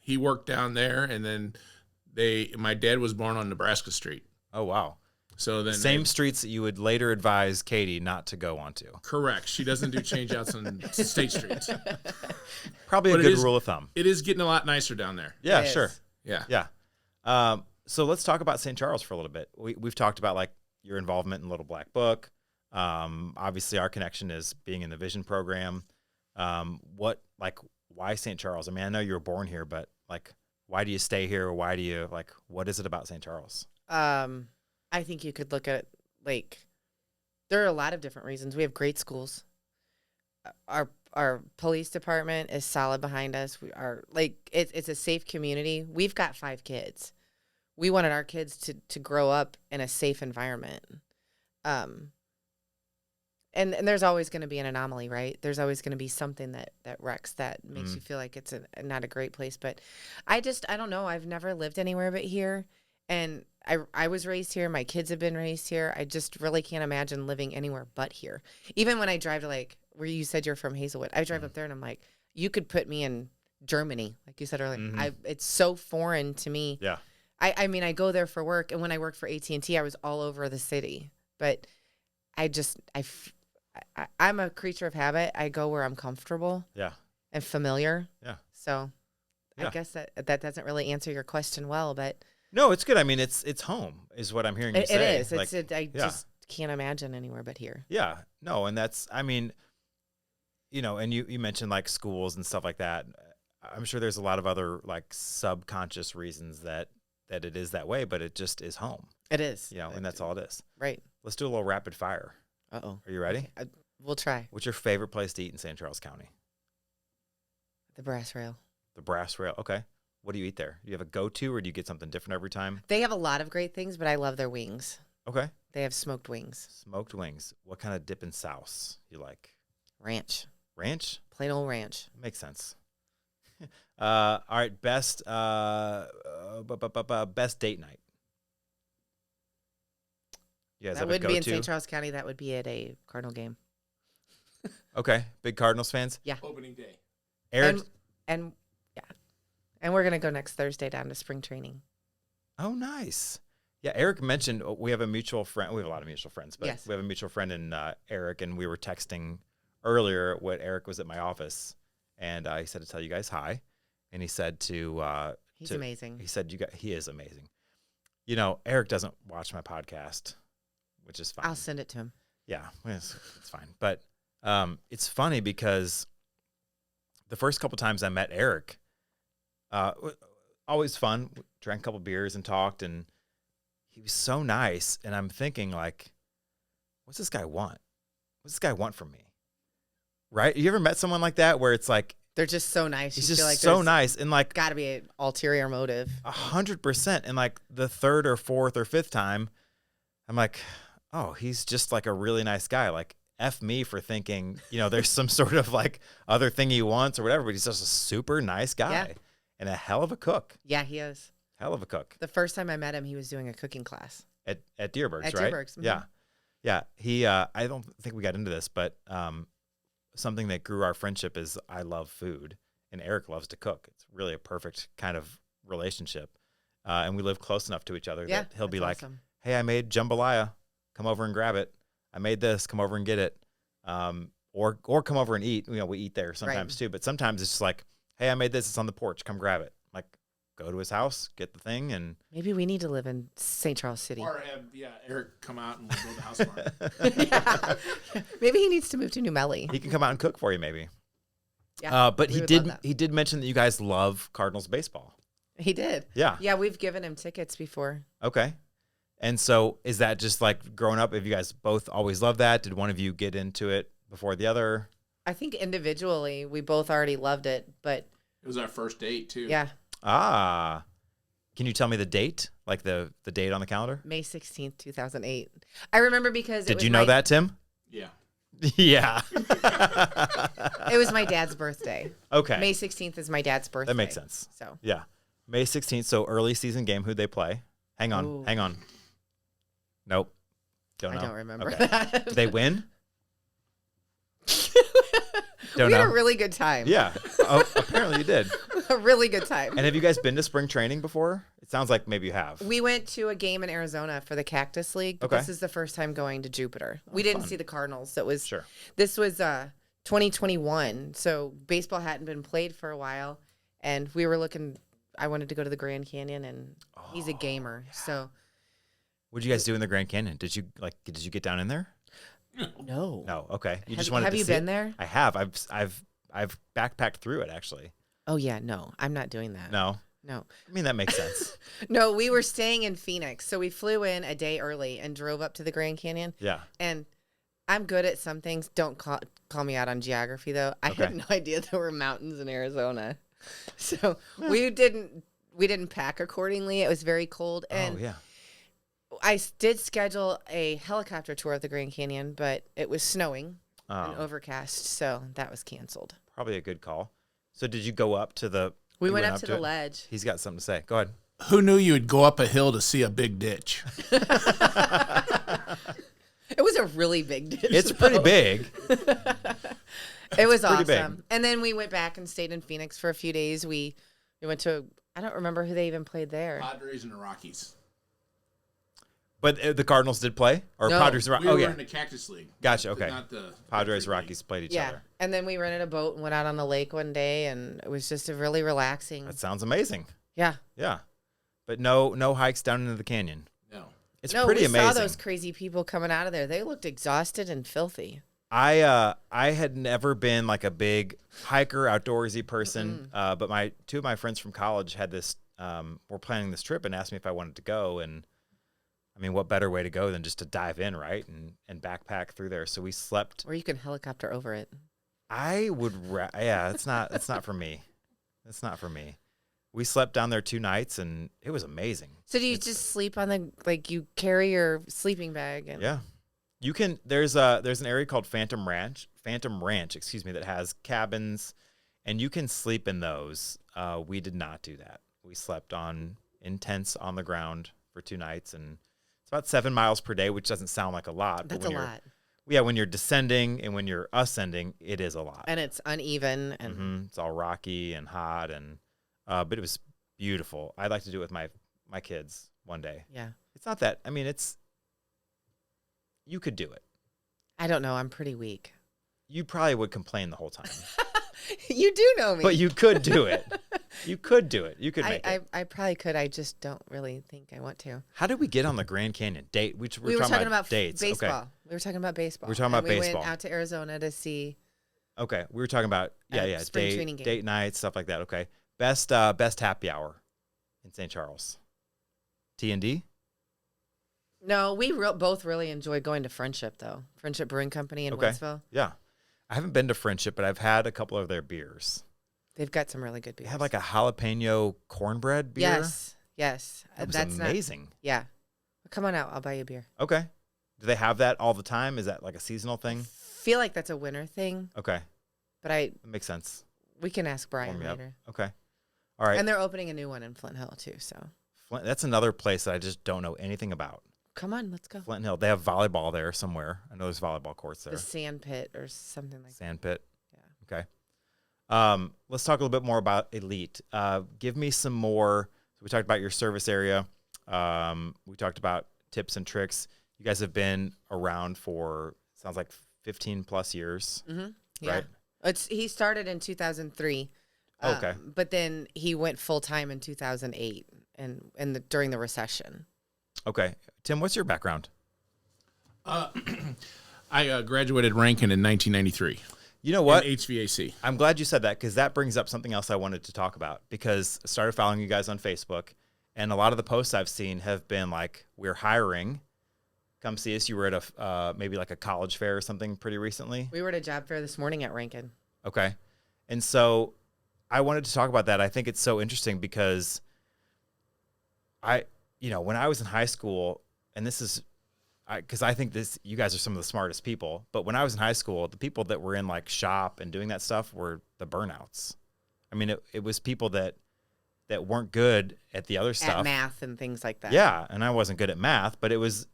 he worked down there, and then my dad was born on Nebraska Street. Oh, wow. So then same streets that you would later advise Katie not to go onto. Correct. She doesn't do change outs on state streets. Probably a good rule of thumb. It is getting a lot nicer down there. Yeah, sure. Yeah. Yeah. So let's talk about St. Charles for a little bit. We've talked about like your involvement in Little Black Book. Obviously our connection is being in the Vision program. Why St. Charles? I mean, I know you were born here, but like, why do you stay here? Why do you what is it about St. Charles? I think you could look at there are a lot of different reasons. We have great schools. Our police department is solid behind us. We are it's a safe community. We've got 5 kids. We wanted our kids to grow up in a safe environment. And there's always going to be an anomaly, right? There's always going to be something that wrecks that makes you feel like it's not a great place. But I don't know. I've never lived anywhere but here. And I was raised here. My kids have been raised here. I just really can't imagine living anywhere but here. Even when I drive to where you said you're from Hazelwood, I drive up there and I'm like, you could put me in Germany, like you said earlier. Mm-hmm. It's so foreign to me. Yeah. I mean, I go there for work, and when I worked for AT&T, I was all over the city. But I'm a creature of habit. I go where I'm comfortable. Yeah. And familiar. Yeah. So I guess that doesn't really answer your question well, but no, it's good. I mean, it's home is what I'm hearing you say. It is. I just can't imagine anywhere but here. Yeah. No, and that's, I mean, and you mentioned like schools and stuff like that. I'm sure there's a lot of other like subconscious reasons that it is that way, but it just is home. It is. And that's all it is. Right. Let's do a little rapid fire. Uh-oh. Are you ready? We'll try. What's your favorite place to eat in St. Charles County? The Brass Rail. The Brass Rail. Okay. What do you eat there? Do you have a go-to, or do you get something different every time? They have a lot of great things, but I love their wings. Okay. They have smoked wings. Smoked wings. What kind of dip and sauce you like? Ranch. Ranch? Plain old ranch. Makes sense. All right. Best best date night. You guys that have a wouldn't be in go-to? St. Charles County. That would be at a Cardinal game. Okay. Big Cardinals fans? Yeah. Opening day. Eric? And And we're going to go next Thursday down to spring training. Oh, nice. Yeah, Eric mentioned we have a mutual friend. We have a lot of mutual friends, but yes. We have a mutual friend in Eric, and we were texting earlier when Eric was at my office, and he said to tell you guys hi. and he said he's amazing. He said he is amazing. You know, Eric doesn't watch my podcast, which is fine. I'll send it to him. Yeah, it's fine. But it's funny because the first couple times I met Eric, always fun. Drank a couple beers and talked, and he was so nice. And I'm thinking, like, what's this guy want? What's this guy want from me? Right? You ever met someone like that where it's like they're just so nice? He's you just feel like so nice, and like got to be an ulterior motive. 100%. And like the third or fourth or fifth time, I'm like, oh, he's just like a really nice guy. Like, F me for thinking, you know, there's some sort of like other thing he wants or whatever, but he's just a super nice guy and a hell of a cook. Yeah, he is. Hell of a cook. The first time I met him, he was doing a cooking class. At Deerberg's, at right? Deerberg's. Mm-hmm. Yeah. Yeah. He, I don't think we got into this, but something that grew our friendship is I love food and Eric loves to cook. It's really a perfect kind of relationship. And we live close enough to each other that he'll be like, awesome. Hey, I made jambalaya. Come over and grab it. I made this. Come over and get it. Or come over and eat. You know, we eat there sometimes too, but sometimes it's just like, hey, I made this. It's on the porch. Come grab it. Like, go to his house, get the thing, and maybe we need to live in St. Charles City. Or have Eric come out and we'll build a house farm. Maybe he needs to move to New Melly. He can come out and cook for you, maybe. Yeah, but he did mention that you guys love Cardinals baseball. He did. Yeah. Yeah, we've given him tickets before. Okay. And so is that just like growing up? Have you guys both always loved that? Did one of you get into it before the other? I think individually we both already loved it, but it was our first date too. Yeah. Ah. Can you tell me the date? Like the date on the calendar? May 16th, 2008. I remember because Did you know that, Tim? Yeah. Yeah. It was my dad's birthday. Okay. May 16th is my dad's birthday. That makes sense. So yeah. May 16th, so early season game. Who'd they play? Hang on. Ooh. Hang on. Nope. Don't know. I don't remember Okay. that. Did they win? We had a really good time. Yeah. Oh, apparently you did. A really good time. And have you guys been to spring training before? It sounds like maybe you have. We went to a game in Arizona for the Cactus League. But This is the first time going to Jupiter. We didn't see the Cardinals. This was 2021. So baseball hadn't been played for a while. And we were looking, I wanted to go to the Grand Canyon, and he's a gamer. Yeah. So what did you guys do in the Grand Canyon? Did you get down in there? No. No. Okay. You just wanted to see. Have you been there? I have. I've backpacked through it actually. Oh yeah. No, I'm not doing that. No. No. I mean, that makes sense. No, we were staying in Phoenix. So we flew in a day early and drove up to the Grand Canyon. Yeah. And I'm good at some things. Don't call me out on geography though. I had no idea there were mountains in Arizona. So we didn't pack accordingly. It was very cold. And I did schedule a helicopter tour of the Grand Canyon, but it was snowing and overcast, so that was canceled. Probably a good call. So did you go up to the... We went up to the ledge. He's got something to say. Go ahead. Who knew you would go up a hill to see a big ditch? It was a really big ditch. It's pretty big. It was awesome. Big. And then we went back and stayed in Phoenix for a few days. We went to... I don't remember who they even played there. Padres and the Rockies. But the Cardinals did play? Or no. Padres and Rockies? We were in the Cactus League. Gotcha, okay. Not the Padres, Rockies played each other. And then we rented a boat and went out on the lake one day, and it was just a really relaxing. That sounds amazing. Yeah. Yeah. But no hikes down into the canyon. No. It's pretty amazing. We saw those crazy people coming out of there. They looked exhausted and filthy. I had never been like a big hiker, outdoorsy person, but two of my friends from college had this, were planning this trip and asked me if I wanted to go, and I mean, what better way to go than just to dive in, right, and backpack through there. So we slept. Or you can helicopter over it. I would, it's not for me. It's not for me. We slept down there 2 nights, and it was amazing. So do you just sleep on you carry your sleeping bag? And... Yeah. You can, there's an area called Phantom Ranch, that has cabins, and you can sleep in those. We did not do that. We slept in tents on the ground for 2 nights, and it's about 7 miles per day, which doesn't sound like a lot. That's a lot. Yeah, when you're descending and when you're ascending, it is a lot. And it's uneven. And it's all rocky and hot, and but it was beautiful. I'd like to do it with my kids one day. Yeah. It's not that, I mean, you could do it. I don't know. I'm pretty weak. You probably would complain the whole time. You do know me. But you could do it. You could do it. You could make it. I probably could. I just don't really think I want to. How did we get on the Grand Canyon date? We were talking about dates. Baseball. Okay. We were talking about baseball. We were talking about baseball. We went out to Arizona to see. Okay, we were talking about spring training game. Date nights, stuff like that. Okay, best happy hour in St. Charles. T&D. No, we both really enjoyed going to Friendship though. Friendship Brewing Company in Wentzville. Yeah, I haven't been to Friendship, but I've had a couple of their beers. They've got some really good beers. They had like a jalapeno cornbread beer. Yes, that's amazing. Yeah, come on out. I'll buy you a beer. Okay. Do they have that all the time? Is that like a seasonal thing? Feel like that's a winter thing. Okay. But that makes sense. We can ask Brian later. Okay. All right. And they're opening a new one in Flint Hill too. So. Flint, that's another place that I just don't know anything about. Come on, let's go. Flint Hill. They have volleyball there somewhere. I know there's volleyball courts there. The sand pit or something like that. Sand pit. Yeah. Okay. Let's talk a little bit more about Elite. Give me some more. So we talked about your service area. We talked about tips and tricks. You guys have been around for, sounds like 15 plus years. Mm-hmm. Yeah. Right? He started in 2003. Okay. But then he went full time in 2008 and during the recession. Okay. Tim, what's your background? I graduated Rankin in 1993. You know what? In HVAC. I'm glad you said that because that brings up something else I wanted to talk about because I started following you guys on Facebook and a lot of the posts I've seen have been like, we're hiring. Come see us. You were at a maybe like a college fair or something pretty recently. We were at a job fair this morning at Rankin. Okay. And so I wanted to talk about that. I think it's so interesting because when I was in high school, and this is because I think you guys are some of the smartest people, but when I was in high school, the people that were in like shop and doing that stuff were the burnouts. I mean, it was people that weren't good at the other stuff. At math and things like that. Yeah. And I wasn't good at math, but it was,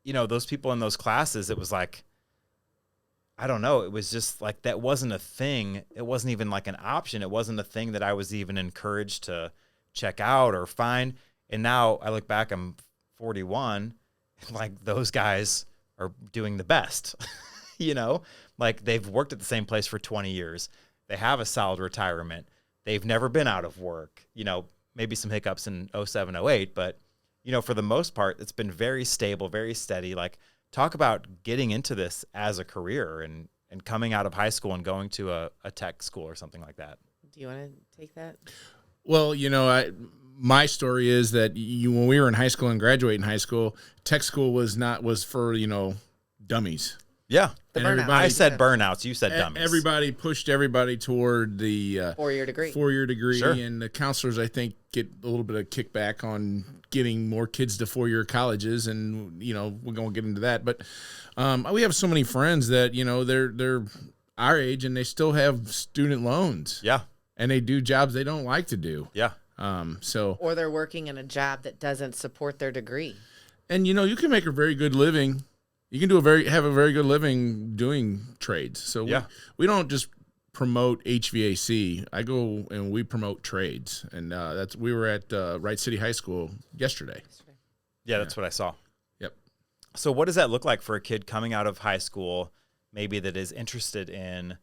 those people in those classes, it was like, I don't know. It was just like, that wasn't a thing. It wasn't even like an option. It wasn't a thing that I was even encouraged to check out or find. And now I look back, I'm 41, and like those guys are doing the best, like they've worked at the same place for 20 years. They have a solid retirement. They've never been out of work, maybe some hiccups in 07, 08, but for the most part, it's been very stable, very steady. Like talk about getting into this as a career and coming out of high school and going to a tech school or something like that. Do you want to take that? Well, my story is that when we were in high school and graduating high school, tech school was for, dummies. Yeah. I said burnouts. You said dummies. Everybody pushed everybody toward the 4-year degree. 4-year degree. Sure. And the counselors, I think, get a little bit of kickback on getting more kids to 4-year colleges. And, we're going to get into that. But we have so many friends that, they're our age and they still have student loans. Yeah. And they do jobs they don't like to do. Yeah. Or they're working in a job that doesn't support their degree. And you can make a very good living. You can have a very good living doing trades. So yeah. we don't just promote HVAC. I go and we promote trades. And we were at Wright City High School yesterday. Yeah, that's what I saw. Yep. So what does that look like for a kid coming out of high school, maybe that is interested in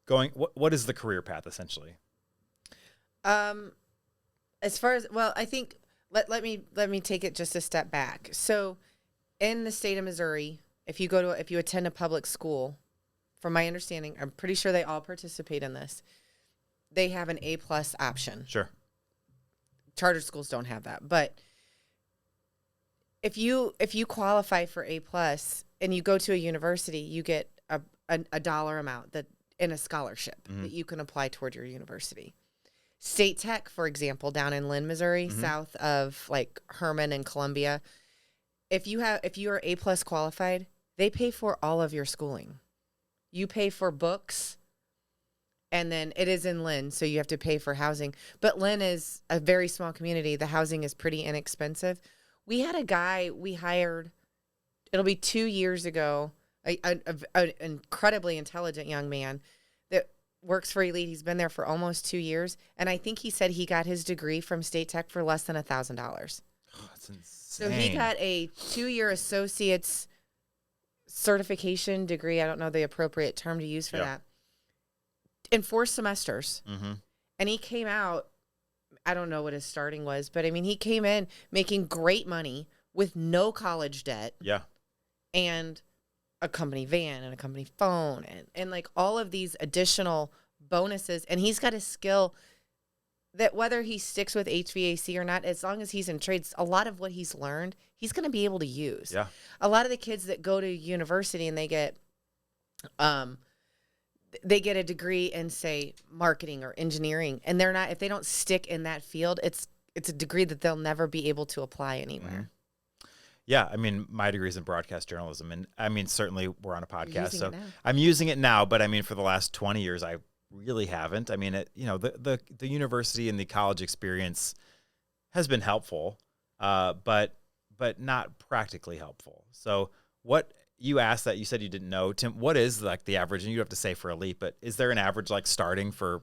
going? What is the career path essentially? As far as, I think let me take it just a step back. So in the state of Missouri, if you attend a public school, from my understanding, I'm pretty sure they all participate in this. They have an A+ option. Sure. Charter schools don't have that, but if you qualify for A+ and you go to a university, you get a dollar amount that in a scholarship that you can apply toward your university. State Tech, for example, down in Lynn, Missouri, south of like Herman and Columbia, if you are A+ qualified, they pay for all of your schooling. You pay for books, and then it is in Lynn, so you have to pay for housing. But Lynn is a very small community. The housing is pretty inexpensive. We had a guy we hired, it'll be 2 years ago, an incredibly intelligent young man that works for Elite. He's been there for almost 2 years, and I think he said he got his degree from State Tech for less than $1,000. Oh, that's insane. So he got a 2-year associate's certification degree. I don't know the appropriate term to use for that. In 4 semesters. And he came out, I don't know what his starting was, but I mean, he came in making great money with no college debt. Yeah. And a company van and a company phone and like all of these additional bonuses. And he's got a skill that whether he sticks with HVAC or not, as long as he's in trades, a lot of what he's learned, he's going to be able to use. Yeah. A lot of the kids that go to university and they get a degree in, say, marketing or engineering, and they're not, if they don't stick in that field, it's a degree that they'll never be able to apply anywhere. Mm-hmm. Yeah, I mean, my degree is in broadcast journalism, and I mean, certainly we're on a podcast, so I'm using it now. But I mean, for the last 20 years, I really haven't. I mean, the university and the college experience has been helpful, but not practically helpful. So, what you asked that you said you didn't know, Tim? What is like the average? And you have to say for elite, but is there an average like starting for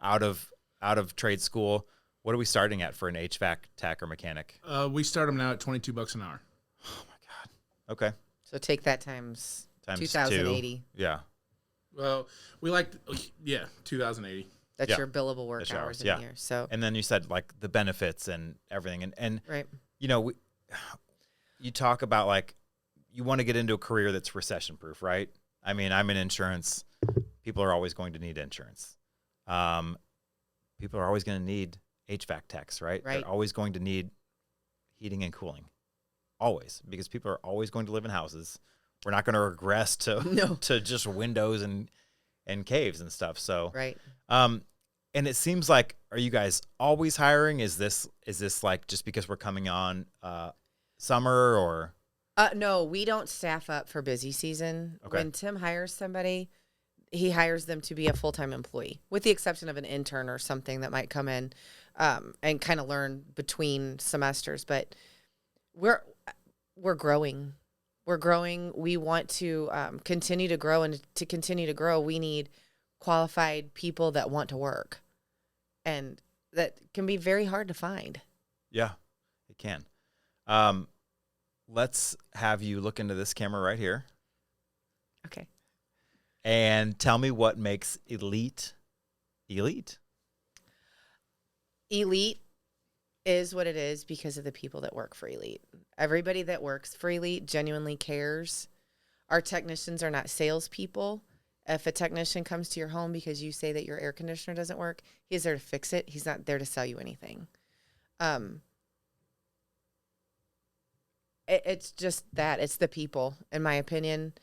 out of trade school? What are we starting at for an HVAC tech or mechanic? We start them now at $22 an hour. Oh my God. Okay. So take that times 2,080. 2. Yeah. Well, we 2,080. That's your billable work hours in a year. So, and then you said like the benefits and everything, and right. You talk about like you want to get into a career that's recession proof, right? I mean, I'm in insurance. People are always going to need insurance. People are always going to need HVAC techs, right? They're always going to need heating and cooling. Always, because people are always going to live in houses. We're not going to regress to just windows and caves and stuff. So, and it seems like, are you guys always hiring? Is this like just because we're coming on summer or? No, we don't staff up for busy season. Okay. When Tim hires somebody, he hires them to be a full-time employee, with the exception of an intern or something that might come in and kind of learn between semesters. But we're growing. We're growing. We want to continue to grow, and to continue to grow, we need qualified people that want to work, and that can be very hard to find. Yeah, it can. Let's have you look into this camera right here. Okay. And tell me what makes elite. Elite is what it is because of the people that work for Elite. Everybody that works for Elite genuinely cares. Our technicians are not salespeople. If a technician comes to your home because you say that your air conditioner doesn't work, he's there to fix it. He's not there to sell you anything. It's just that. It's the people, in my opinion.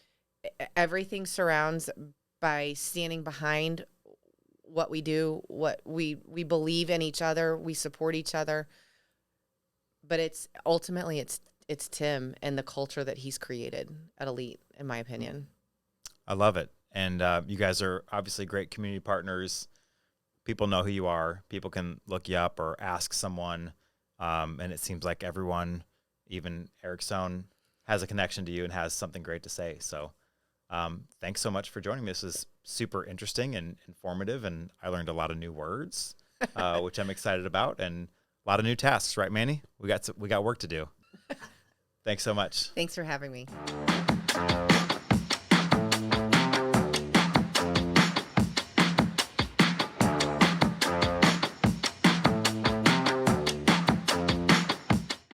Everything surrounds by standing behind what we do, what we believe in each other, we support each other. But it's ultimately it's Tim and the culture that he's created at Elite, in my opinion. I love it. And you guys are obviously great community partners. People know who you are. People can look you up or ask someone. And it seems like everyone, even Eric Stone, has a connection to you and has something great to say. So thanks so much for joining me. This is super interesting and informative, and I learned a lot of new words, which I'm excited about, and a lot of new tasks, right, Manny? We got work to do. Thanks so much. Thanks for having me.